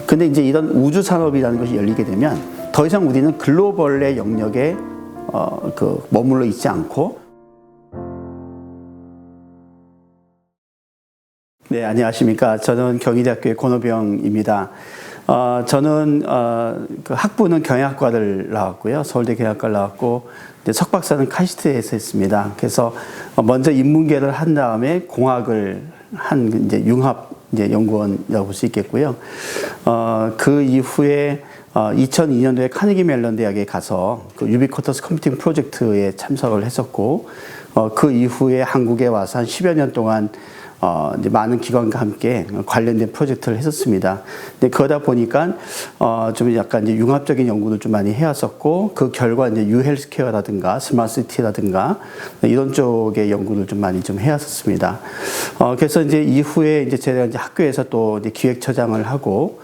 근데 이제 이런 우주 산업이라는 것이 열리게 되면 더 이상 우리는 글로벌의 영역에 머물러 있지 않고. 네, 안녕하십니까. 저는 경희대학교의 권호병입니다. 저는 그 학부는 경영학과를 나왔고요. 서울대 경영학과를 나왔고, 이제 석박사는 카이스트에서 했습니다. 그래서 먼저 인문계를 한 다음에 공학을 한 이제 융합 이제 연구원이라고 볼 수 있겠고요. 그 이후에 2002년도에 카네기 멜론 대학에 가서 그 유비쿼터스 컴퓨팅 프로젝트에 참석을 했었고, 그 이후에 한국에 와서 한 10여 년 동안 이제 많은 기관과 함께 관련된 프로젝트를 했었습니다. 근데 그러다 보니까 좀 약간 이제 융합적인 연구를 좀 많이 해왔었고, 그 결과 이제 유헬스케어라든가 스마트시티라든가 이런 쪽의 연구를 좀 많이 좀 해왔었습니다. 그래서 이제 이후에 이제 제가 이제 학교에서 또 이제 기획처장을 하고,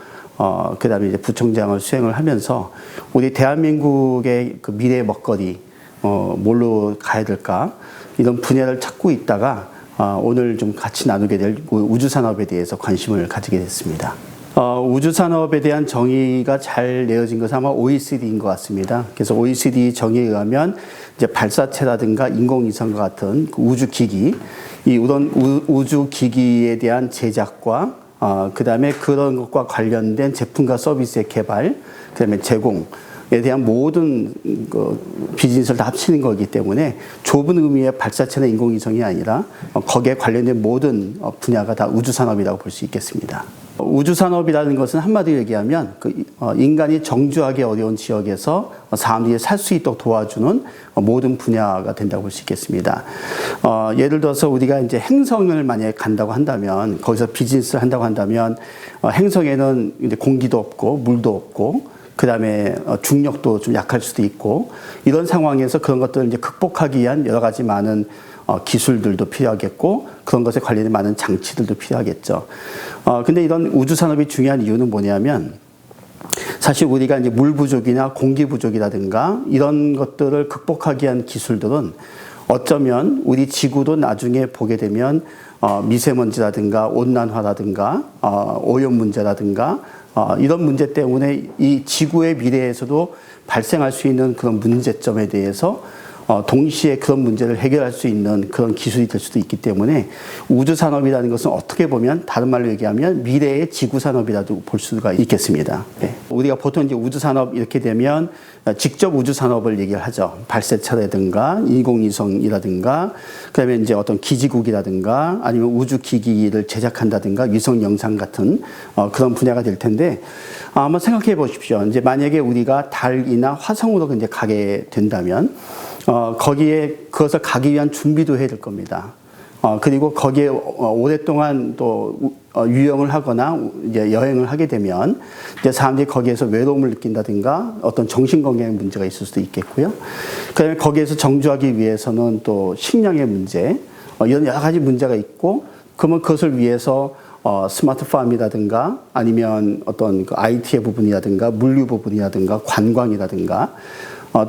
그 다음에 이제 부총장을 수행을 하면서 우리 대한민국의 그 미래의 먹거리, 뭘로 가야 될까? 이런 분야를 찾고 있다가 오늘 좀 같이 나누게 될 우주산업에 대해서 관심을 가지게 됐습니다. 우주산업에 대한 정의가 잘 내어진 것은 아마 OECD인 것 같습니다. 그래서 OECD 정의에 의하면 이제 발사체라든가 인공위성과 같은 우주기기, 이런 우주기기에 대한 제작과 그 다음에 그런 것과 관련된 제품과 서비스의 개발, 그 다음에 제공에 대한 모든 비즈니스를 다 합치는 거기 때문에 좁은 의미의 발사체나 인공위성이 아니라 거기에 관련된 모든 분야가 다 우주산업이라고 볼 수 있겠습니다. 우주산업이라는 것은 한마디로 얘기하면 인간이 정주하기 어려운 지역에서 사람들이 살 수 있도록 도와주는 모든 분야가 된다고 볼 수 있겠습니다. 예를 들어서 우리가 이제 행성을 만약에 간다고 한다면, 거기서 비즈니스를 한다고 한다면, 행성에는 이제 공기도 없고 물도 없고, 그 다음에 중력도 좀 약할 수도 있고, 이런 상황에서 그런 것들을 이제 극복하기 위한 여러 가지 많은 기술들도 필요하겠고, 그런 것에 관련된 많은 장치들도 필요하겠죠. 근데 이런 우주산업이 중요한 이유는 뭐냐면, 사실 우리가 이제 물 부족이나 공기 부족이라든가 이런 것들을 극복하기 위한 기술들은 어쩌면 우리 지구도 나중에 보게 되면 미세먼지라든가 온난화라든가 오염 문제라든가 이런 문제 때문에 이 지구의 미래에서도 발생할 수 있는 그런 문제점에 대해서 동시에 그런 문제를 해결할 수 있는 그런 기술이 될 수도 있기 때문에 우주산업이라는 것은 어떻게 보면 다른 말로 얘기하면 미래의 지구산업이라도 볼 수가 있겠습니다. 네. 우리가 보통 이제 우주산업 이렇게 되면 직접 우주산업을 얘기를 하죠. 발사체라든가 인공위성이라든가 그다음에 이제 어떤 기지국이라든가 아니면 우주기기를 제작한다든가 위성 영상 같은 그런 분야가 될 텐데, 한번 생각해 보십시오. 이제 만약에 우리가 달이나 화성으로 이제 가게 된다면 거기에 그것을 가기 위한 준비도 해야 될 겁니다. 그리고 거기에 오랫동안 또 유영을 하거나 이제 여행을 하게 되면 이제 사람들이 거기에서 외로움을 느낀다든가 어떤 정신건강의 문제가 있을 수도 있겠고요. 그다음에 거기에서 정주하기 위해서는 또 식량의 문제, 이런 여러 가지 문제가 있고, 그러면 그것을 위해서 스마트팜이라든가 아니면 어떤 그 IT의 부분이라든가 물류 부분이라든가 관광이라든가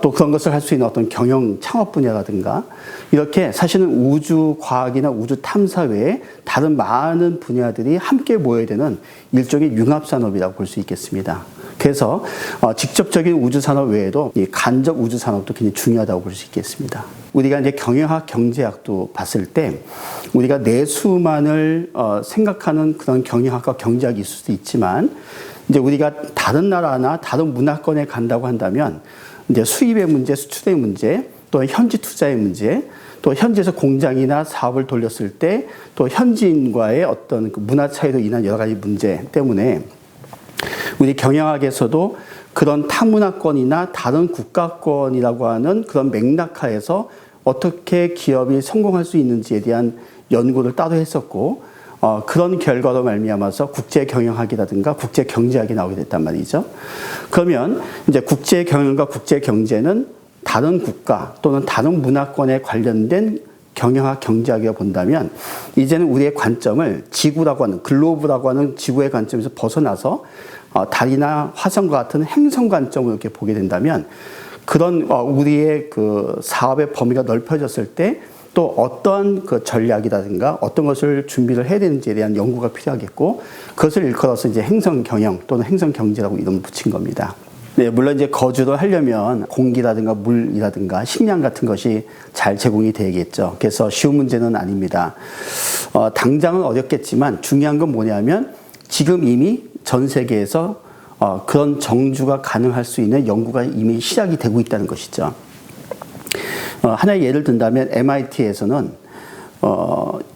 또 그런 것을 할 수 있는 어떤 경영 창업 분야라든가 이렇게 사실은 우주 과학이나 우주 탐사 외에 다른 많은 분야들이 함께 모여야 되는 일종의 융합산업이라고 볼 수 있겠습니다. 그래서 직접적인 우주산업 외에도 이 간접 우주산업도 굉장히 중요하다고 볼 수 있겠습니다. 우리가 이제 경영학, 경제학도 봤을 때 우리가 내수만을 생각하는 그런 경영학과 경제학이 있을 수도 있지만, 이제 우리가 다른 나라나 다른 문화권에 간다고 한다면 이제 수입의 문제, 수출의 문제, 또 현지 투자의 문제, 또 현지에서 공장이나 사업을 돌렸을 때 또 현지인과의 어떤 그 문화 차이로 인한 여러 가지 문제 때문에 우리 경영학에서도 그런 타문화권이나 다른 국가권이라고 하는 그런 맥락하에서 어떻게 기업이 성공할 수 있는지에 대한 연구를 따로 했었고, 그런 결과로 말미암아서 국제경영학이라든가 국제경제학이 나오게 됐단 말이죠. 그러면 이제 국제경영과 국제경제는 다른 국가 또는 다른 문화권에 관련된 경영학, 경제학이라 본다면, 이제는 우리의 관점을 지구라고 하는, 글로브라고 하는 지구의 관점에서 벗어나서 달이나 화성과 같은 행성 관점으로 이렇게 보게 된다면, 그런 우리의 그 사업의 범위가 넓혀졌을 때 또 어떠한 그 전략이라든가 어떤 것을 준비를 해야 되는지에 대한 연구가 필요하겠고, 그것을 일컬어서 이제 행성 경영 또는 행성 경제라고 이름을 붙인 겁니다. 네, 물론 이제 거주를 하려면 공기라든가 물이라든가 식량 같은 것이 잘 제공이 되겠죠. 그래서 쉬운 문제는 아닙니다. 당장은 어렵겠지만 중요한 건 뭐냐면 지금 이미 전 세계에서 그런 정주가 가능할 수 있는 연구가 이미 시작이 되고 있다는 것이죠. 하나의 예를 든다면 MIT에서는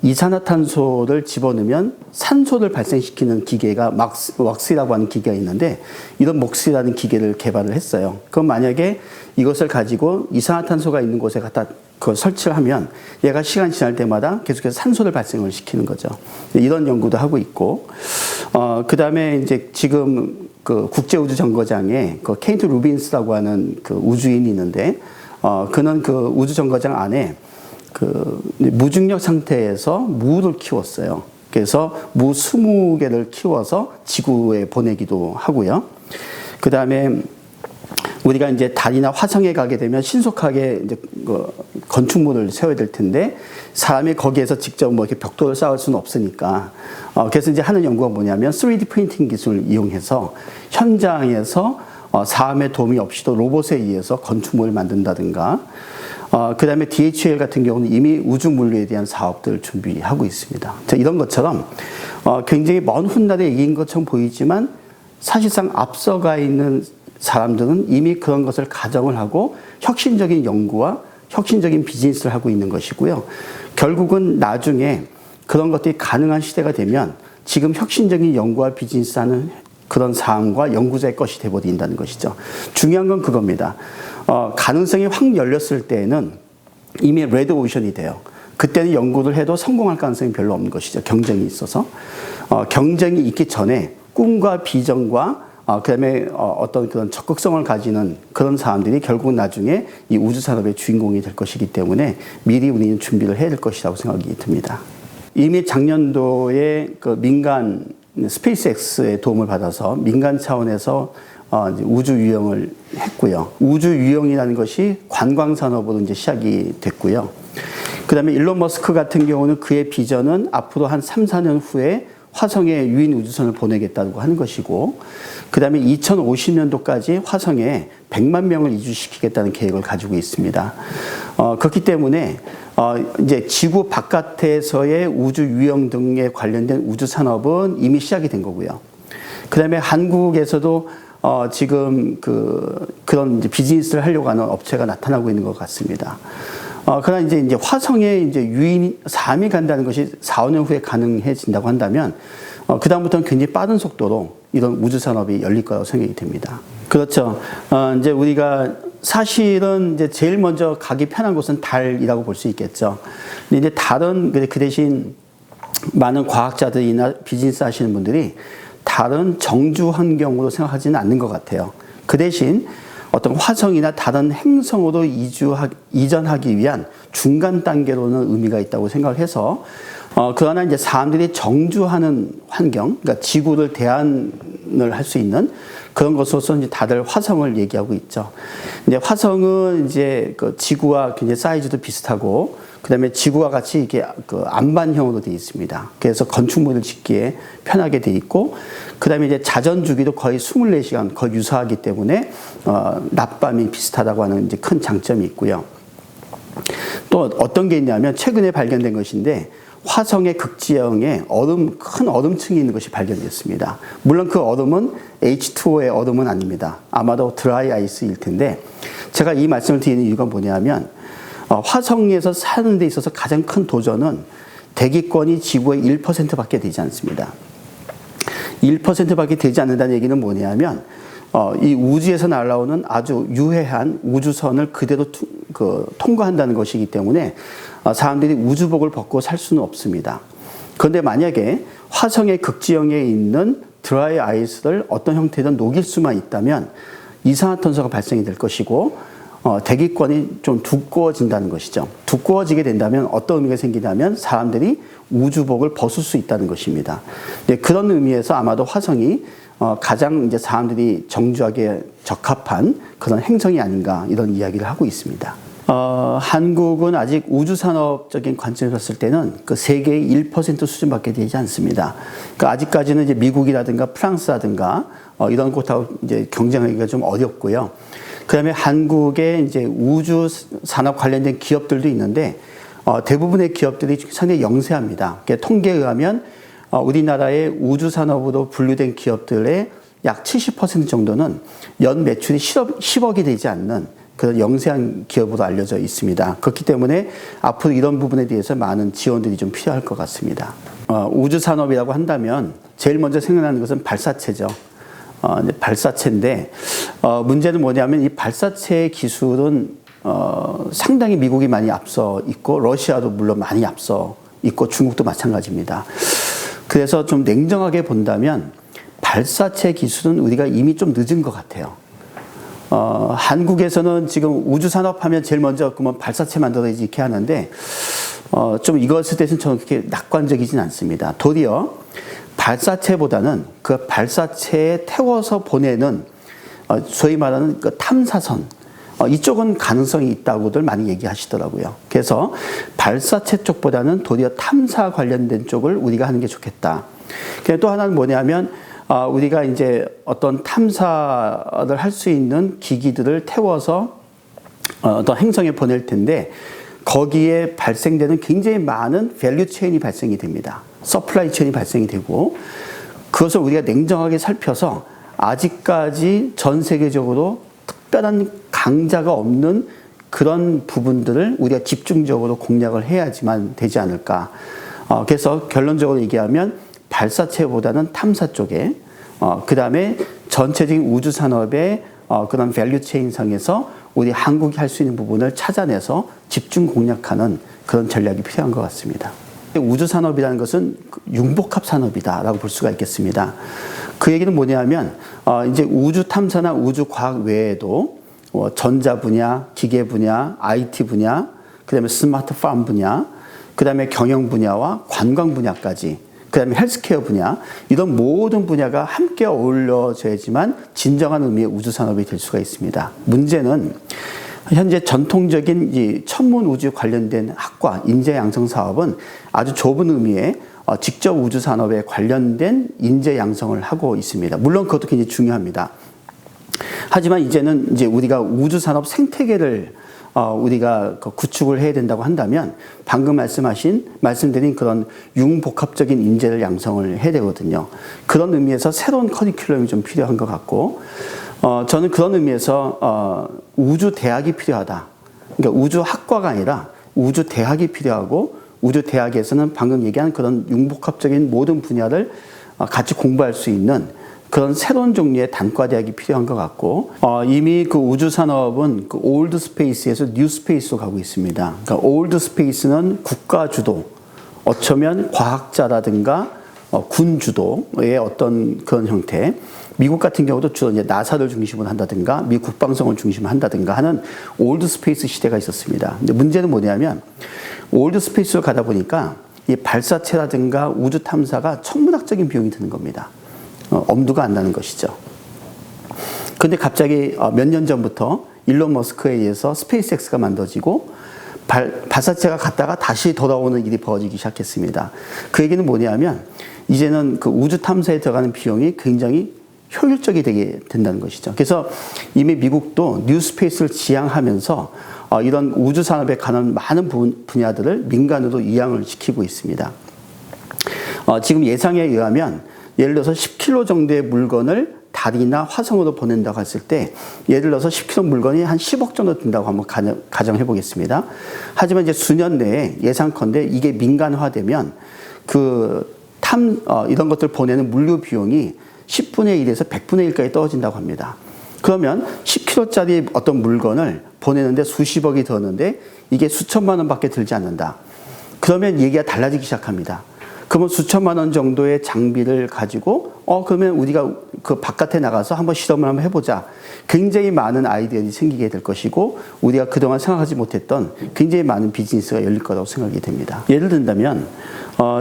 이산화탄소를 집어넣으면 산소를 발생시키는 기계가 왁스라고 하는 기계가 있는데, 이런 목스라는 기계를 개발을 했어요. 그럼 만약에 이것을 가지고 이산화탄소가 있는 곳에 갖다 그걸 설치를 하면 얘가 시간이 지날 때마다 계속해서 산소를 발생을 시키는 거죠. 이런 연구도 하고 있고, 그 다음에 이제 지금 그 국제우주정거장에 그 케인트 루빈스라고 하는 그 우주인이 있는데, 그는 그 우주정거장 안에 그 무중력 상태에서 무를 키웠어요. 그래서 무 20개를 키워서 지구에 보내기도 하고요. 그 다음에 우리가 이제 달이나 화성에 가게 되면 신속하게 이제 그 건축물을 세워야 될 텐데, 사람이 거기에서 직접 뭐 이렇게 벽돌을 쌓을 수는 없으니까, 그래서 이제 하는 연구가 뭐냐면 3D 프린팅 기술을 이용해서 현장에서 사람의 도움이 없이도 로봇에 의해서 건축물을 만든다든가, 그 다음에 DHL 같은 경우는 이미 우주 물류에 대한 사업들을 준비하고 있습니다. 자, 이런 것처럼 굉장히 먼 훗날의 얘기인 것처럼 보이지만 사실상 앞서가 있는 사람들은 이미 그런 것을 가정을 하고 혁신적인 연구와 혁신적인 비즈니스를 하고 있는 것이고요. 결국은 나중에 그런 것들이 가능한 시대가 되면 지금 혁신적인 연구와 비즈니스하는 그런 사람과 연구자의 것이 되어버린다는 것이죠. 중요한 건 그겁니다. 가능성이 확 열렸을 때에는 이미 레드 오션이 돼요. 그때는 연구를 해도 성공할 가능성이 별로 없는 것이죠. 경쟁이 있어서. 경쟁이 있기 전에 꿈과 비전과 그다음에 어떤 그런 적극성을 가지는 그런 사람들이 결국 나중에 이 우주 산업의 주인공이 될 것이기 때문에 미리 우리는 준비를 해야 될 것이라고 생각이 듭니다. 이미 작년도에 그 민간 스페이스X의 도움을 받아서 민간 차원에서 우주 유영을 했고요. 우주 유영이라는 것이 관광 산업으로 이제 시작이 됐고요. 그다음에 일론 머스크 같은 경우는 그의 비전은 앞으로 한 3, 4년 후에 화성에 유인 우주선을 보내겠다고 하는 것이고, 그다음에 2050년도까지 화성에 100만 명을 이주시키겠다는 계획을 가지고 있습니다. 그렇기 때문에 이제 지구 바깥에서의 우주 유영 등에 관련된 우주 산업은 이미 시작이 된 거고요. 그다음에 한국에서도 지금 그런 이제 비즈니스를 하려고 하는 업체가 나타나고 있는 것 같습니다. 그러나 이제 화성에 이제 유인 삶이 간다는 것이 4, 5년 후에 가능해진다고 한다면, 그다음부터는 굉장히 빠른 속도로 이런 우주 산업이 열릴 거라고 생각이 됩니다. 그렇죠. 이제 우리가 사실은 이제 제일 먼저 가기 편한 곳은 달이라고 볼 수 있겠죠. 근데 이제 달은 그 대신 많은 과학자들이나 비즈니스 하시는 분들이 달은 정주 환경으로 생각하지는 않는 것 같아요. 그 대신 어떤 화성이나 다른 행성으로 이전하기 위한 중간 단계로는 의미가 있다고 생각을 해서, 그러나 이제 사람들이 정주하는 환경, 그러니까 지구를 대안을 할 수 있는 그런 것으로서 이제 다들 화성을 얘기하고 있죠. 이제 화성은 이제 그 지구와 굉장히 사이즈도 비슷하고, 그 다음에 지구와 같이 이렇게 그 안반형으로 되어 있습니다. 그래서 건축물을 짓기에 편하게 되어 있고, 그 다음에 이제 자전 주기도 거의 24시간 거의 유사하기 때문에 낮밤이 비슷하다고 하는 이제 큰 장점이 있고요. 또 어떤 게 있냐면 최근에 발견된 것인데, 화성의 극지형에 큰 얼음층이 있는 것이 발견됐습니다. 물론 그 얼음은 H2O의 얼음은 아닙니다. 아마도 드라이 아이스일 텐데, 제가 이 말씀을 드리는 이유가 뭐냐면, 화성에서 사는 데 있어서 가장 큰 도전은 대기권이 지구의 1%밖에 되지 않습니다. 1%밖에 되지 않는다는 얘기는 뭐냐면, 이 우주에서 날아오는 아주 유해한 우주선을 그대로 통과한다는 것이기 때문에 사람들이 우주복을 벗고 살 수는 없습니다. 그런데 만약에 화성의 극지형에 있는 드라이 아이스를 어떤 형태든 녹일 수만 있다면 이산화탄소가 발생이 될 것이고, 대기권이 좀 두꺼워진다는 것이죠. 두꺼워지게 된다면 어떤 의미가 생기냐면 사람들이 우주복을 벗을 수 있다는 것입니다. 네, 그런 의미에서 아마도 화성이 가장 이제 사람들이 정주하기에 적합한 그런 행성이 아닌가, 이런 이야기를 하고 있습니다. 한국은 아직 우주산업적인 관점에서 봤을 때는 그 세계의 1% 수준밖에 되지 않습니다. 그러니까 아직까지는 이제 미국이라든가 프랑스라든가 이런 곳하고 이제 경쟁하기가 좀 어렵고요. 그 다음에 한국의 이제 우주산업 관련된 기업들도 있는데, 대부분의 기업들이 상당히 영세합니다. 통계에 의하면, 우리나라의 우주산업으로 분류된 기업들의 약 70% 정도는 연 매출이 10억이 되지 않는 그런 영세한 기업으로 알려져 있습니다. 그렇기 때문에 앞으로 이런 부분에 대해서 많은 지원들이 좀 필요할 것 같습니다. 우주산업이라고 한다면 제일 먼저 생각나는 것은 발사체죠. 발사체인데, 문제는 뭐냐면 이 발사체 기술은 상당히 미국이 많이 앞서 있고, 러시아도 물론 많이 앞서 있고, 중국도 마찬가지입니다. 그래서 좀 냉정하게 본다면 발사체 기술은 우리가 이미 좀 늦은 것 같아요. 한국에서는 지금 우주산업 하면 제일 먼저 그러면 발사체 만들어야지 이렇게 하는데, 좀 이것에 대해서는 저는 그렇게 낙관적이진 않습니다. 도리어 발사체보다는 그 발사체에 태워서 보내는, 소위 말하는 그 탐사선, 이쪽은 가능성이 있다고들 많이 얘기하시더라고요. 그래서 발사체 쪽보다는 도리어 탐사 관련된 쪽을 우리가 하는 게 좋겠다. 또 하나는 뭐냐면, 우리가 이제 어떤 탐사를 할 수 있는 기기들을 태워서 어떤 행성에 보낼 텐데, 거기에 발생되는 굉장히 많은 밸류 체인이 발생이 됩니다. 서플라이 체인이 발생이 되고, 그것을 우리가 냉정하게 살펴서 아직까지 전 세계적으로 특별한 강자가 없는 그런 부분들을 우리가 집중적으로 공략을 해야지만 되지 않을까. 그래서 결론적으로 얘기하면 발사체보다는 탐사 쪽에, 그 다음에 전체적인 우주산업의 그런 밸류 체인상에서 우리 한국이 할 수 있는 부분을 찾아내서 집중 공략하는 그런 전략이 필요한 것 같습니다. 우주산업이라는 것은 융복합 산업이다라고 볼 수가 있겠습니다. 그 얘기는 뭐냐면, 이제 우주 탐사나 우주 과학 외에도 전자 분야, 기계 분야, IT 분야, 그 다음에 스마트 팜 분야, 그 다음에 경영 분야와 관광 분야까지, 그 다음에 헬스케어 분야, 이런 모든 분야가 함께 어울려져야지만 진정한 의미의 우주산업이 될 수가 있습니다. 문제는 현재 전통적인 이 천문 우주 관련된 학과, 인재 양성 사업은 아주 좁은 의미의 직접 우주산업에 관련된 인재 양성을 하고 있습니다. 물론 그것도 굉장히 중요합니다. 하지만 이제는 이제 우리가 우주산업 생태계를 우리가 구축을 해야 된다고 한다면 방금 말씀드린 그런 융복합적인 인재를 양성을 해야 되거든요. 그런 의미에서 새로운 커리큘럼이 좀 필요한 것 같고, 저는 그런 의미에서 우주대학이 필요하다. 그러니까 우주학과가 아니라 우주대학이 필요하고, 우주대학에서는 방금 얘기한 그런 융복합적인 모든 분야를 같이 공부할 수 있는 그런 새로운 종류의 단과대학이 필요한 것 같고, 이미 그 우주산업은 그 올드 스페이스에서 뉴 스페이스로 가고 있습니다. 그러니까 올드 스페이스는 국가 주도, 어쩌면 과학자라든가 군 주도의 어떤 그런 형태, 미국 같은 경우도 주로 이제 나사를 중심으로 한다든가 미 국방성을 중심으로 한다든가 하는 올드 스페이스 시대가 있었습니다. 근데 문제는 뭐냐면, 올드 스페이스로 가다 보니까 이 발사체라든가 우주 탐사가 천문학적인 비용이 드는 겁니다. 엄두가 안 나는 것이죠. 근데 갑자기 몇 년 전부터 일론 머스크에 의해서 스페이스X가 만들어지고 발사체가 갔다가 다시 돌아오는 일이 벌어지기 시작했습니다. 그 얘기는 뭐냐면, 이제는 그 우주 탐사에 들어가는 비용이 굉장히 효율적이 되게 된다는 것이죠. 그래서 이미 미국도 뉴스페이스를 지향하면서 이런 우주 산업에 관한 많은 분야들을 민간으로 이양을 시키고 있습니다. 지금 예상에 의하면 예를 들어서 10kg 정도의 물건을 달이나 화성으로 보낸다고 했을 때, 예를 들어서 10kg 물건이 한 10억 정도 든다고 한번 가정해 보겠습니다. 하지만 이제 수년 내에 예상컨대 이게 민간화되면 이런 것들 보내는 물류 비용이 10분의 1에서 100분의 1까지 떨어진다고 합니다. 그러면 10kg짜리 어떤 물건을 보내는데 수십억이 드는데 이게 수천만 원밖에 들지 않는다. 그러면 얘기가 달라지기 시작합니다. 그러면 수천만 원 정도의 장비를 가지고 그러면 우리가 그 바깥에 나가서 한번 실험을 한번 해보자. 굉장히 많은 아이디어들이 생기게 될 것이고, 우리가 그동안 생각하지 못했던 굉장히 많은 비즈니스가 열릴 거라고 생각이 됩니다. 예를 든다면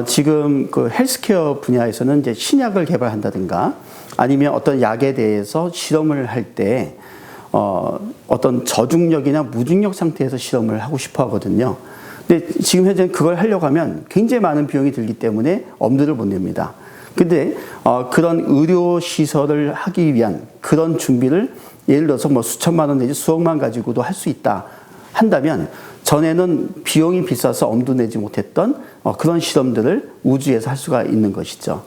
지금 그 헬스케어 분야에서는 이제 신약을 개발한다든가 아니면 어떤 약에 대해서 실험을 할 때 어떤 저중력이나 무중력 상태에서 실험을 하고 싶어 하거든요. 근데 지금 현재 그걸 하려고 하면 굉장히 많은 비용이 들기 때문에 엄두를 못 냅니다. 근데 그런 의료 시설을 하기 위한 그런 준비를 예를 들어서 뭐 수천만 원 내지 수억만 가지고도 할 수 있다 한다면 전에는 비용이 비싸서 엄두 내지 못했던 그런 실험들을 우주에서 할 수가 있는 것이죠.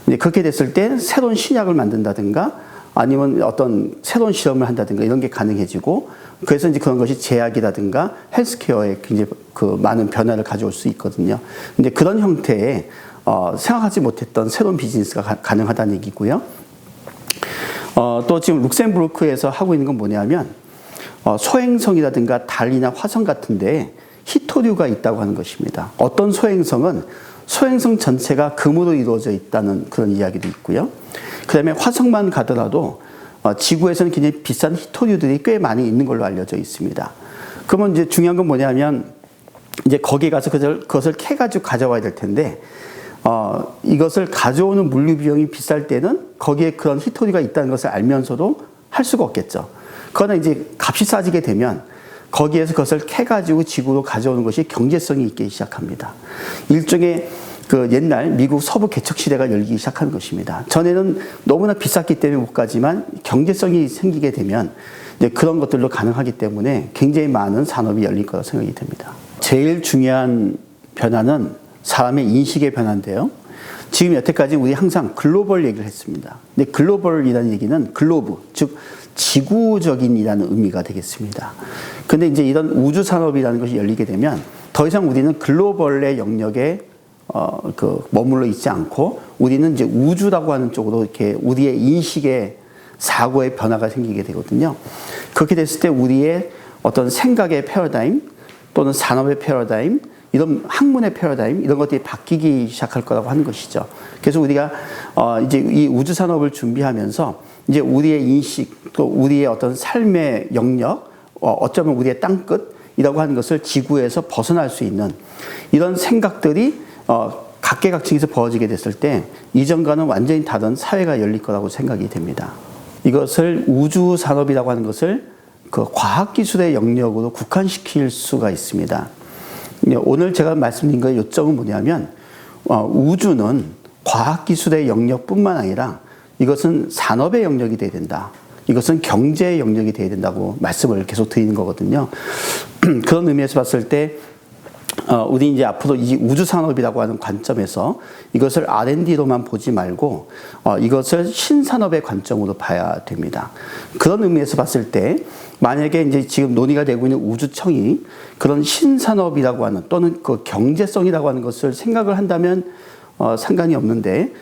이제 그렇게 됐을 때 새로운 신약을 만든다든가 아니면 어떤 새로운 실험을 한다든가 이런 게 가능해지고 그래서 이제 그런 것이 제약이라든가 헬스케어에 굉장히 그 많은 변화를 가져올 수 있거든요. 근데 그런 형태의 생각하지 못했던 새로운 비즈니스가 가능하다는 얘기고요. 또 지금 룩셈부르크에서 하고 있는 건 뭐냐면 소행성이라든가 달이나 화성 같은데 히토류가 있다고 하는 것입니다. 어떤 소행성은 소행성 전체가 금으로 이루어져 있다는 그런 이야기도 있고요. 그 다음에 화성만 가더라도 지구에서는 굉장히 비싼 히토류들이 꽤 많이 있는 걸로 알려져 있습니다. 그러면 이제 중요한 건 뭐냐면 이제 거기에 가서 그것을 캐가지고 가져와야 될 텐데 이것을 가져오는 물류 비용이 비쌀 때는 거기에 그런 히토류가 있다는 것을 알면서도 할 수가 없겠죠. 그러나 이제 값이 싸지게 되면 거기에서 그것을 캐가지고 지구로 가져오는 것이 경제성이 있기 시작합니다. 일종의 그 옛날 미국 서부 개척 시대가 열리기 시작하는 것입니다. 전에는 너무나 비쌌기 때문에 못 가지만 경제성이 생기게 되면 이제 그런 것들로 가능하기 때문에 굉장히 많은 산업이 열릴 거라고 생각이 됩니다. 제일 중요한 변화는 사람의 인식의 변화인데요. 지금 여태까지 우리 항상 글로벌 얘기를 했습니다. 근데 글로벌이라는 얘기는 글로브, 즉 지구적인이라는 의미가 되겠습니다. 근데 이제 이런 우주 산업이라는 것이 열리게 되면 더 이상 우리는 글로벌의 영역에 머물러 있지 않고 우리는 이제 우주라고 하는 쪽으로 이렇게 우리의 인식의 사고의 변화가 생기게 되거든요. 그렇게 됐을 때 우리의 어떤 생각의 패러다임 또는 산업의 패러다임 이런 학문의 패러다임 이런 것들이 바뀌기 시작할 거라고 하는 것이죠. 그래서 우리가 이제 이 우주 산업을 준비하면서 이제 우리의 인식 또 우리의 어떤 삶의 영역 어쩌면 우리의 땅끝이라고 하는 것을 지구에서 벗어날 수 있는 이런 생각들이 각계각층에서 벌어지게 됐을 때 이전과는 완전히 다른 사회가 열릴 거라고 생각이 됩니다. 이것을 우주 산업이라고 하는 것을 그 과학기술의 영역으로 국한시킬 수가 있습니다. 오늘 제가 말씀드린 거의 요점은 뭐냐면 우주는 과학기술의 영역뿐만 아니라 이것은 산업의 영역이 돼야 된다. 이것은 경제의 영역이 돼야 된다고 말씀을 계속 드리는 거거든요. 그런 의미에서 봤을 때 우리 이제 앞으로 이 우주 산업이라고 하는 관점에서 이것을 R&D로만 보지 말고 이것을 신산업의 관점으로 봐야 됩니다. 그런 의미에서 봤을 때 만약에 이제 지금 논의가 되고 있는 우주청이 그런 신산업이라고 하는 또는 그 경제성이라고 하는 것을 생각을 한다면 상관이 없는데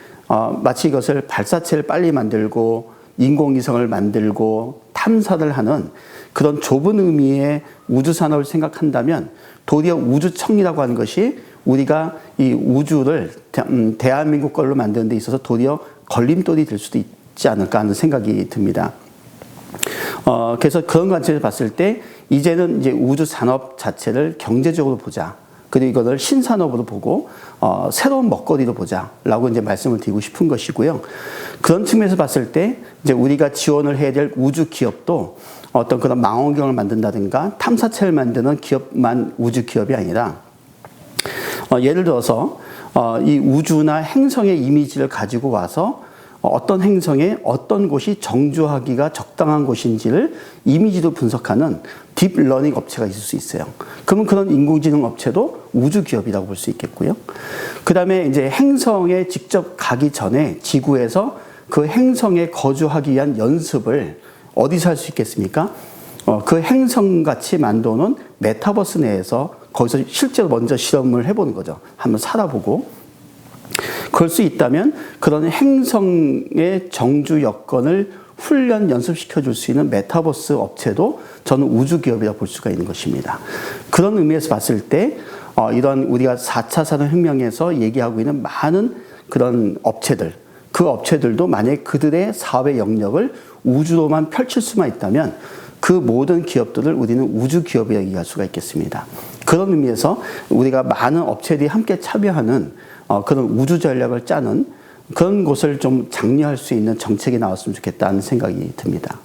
마치 이것을 발사체를 빨리 만들고 인공위성을 만들고 탐사를 하는 그런 좁은 의미의 우주산업을 생각한다면 도리어 우주청이라고 하는 것이 우리가 이 우주를 대한민국 걸로 만드는 데 있어서 도리어 걸림돌이 될 수도 있지 않을까 하는 생각이 듭니다. 그래서 그런 관점에서 봤을 때 이제는 이제 우주 산업 자체를 경제적으로 보자. 그리고 이것을 신산업으로 보고 새로운 먹거리로 보자라고 이제 말씀을 드리고 싶은 것이고요. 그런 측면에서 봤을 때 이제 우리가 지원을 해야 될 우주 기업도 어떤 그런 망원경을 만든다든가 탐사체를 만드는 기업만 우주 기업이 아니라 예를 들어서 이 우주나 행성의 이미지를 가지고 와서 어떤 행성에 어떤 곳이 정주하기가 적당한 곳인지를 이미지로 분석하는 딥러닝 업체가 있을 수 있어요. 그러면 그런 인공지능 업체도 우주 기업이라고 볼 수 있겠고요. 그 다음에 이제 행성에 직접 가기 전에 지구에서 그 행성에 거주하기 위한 연습을 어디서 할 수 있겠습니까? 그 행성같이 만들어놓은 메타버스 내에서 거기서 실제로 먼저 실험을 해보는 거죠. 한번 살아보고. 그럴 수 있다면 그런 행성의 정주 여건을 훈련 연습시켜 줄 수 있는 메타버스 업체도 저는 우주 기업이라고 볼 수가 있는 것입니다. 그런 의미에서 봤을 때 이런 우리가 4차 산업혁명에서 얘기하고 있는 많은 그런 업체들, 그 업체들도 만약에 그들의 사업의 영역을 우주로만 펼칠 수만 있다면 그 모든 기업들을 우리는 우주 기업이라고 얘기할 수가 있겠습니다. 그런 의미에서 우리가 많은 업체들이 함께 참여하는 그런 우주 전략을 짜는 그런 곳을 좀 장려할 수 있는 정책이 나왔으면 좋겠다는 생각이 듭니다.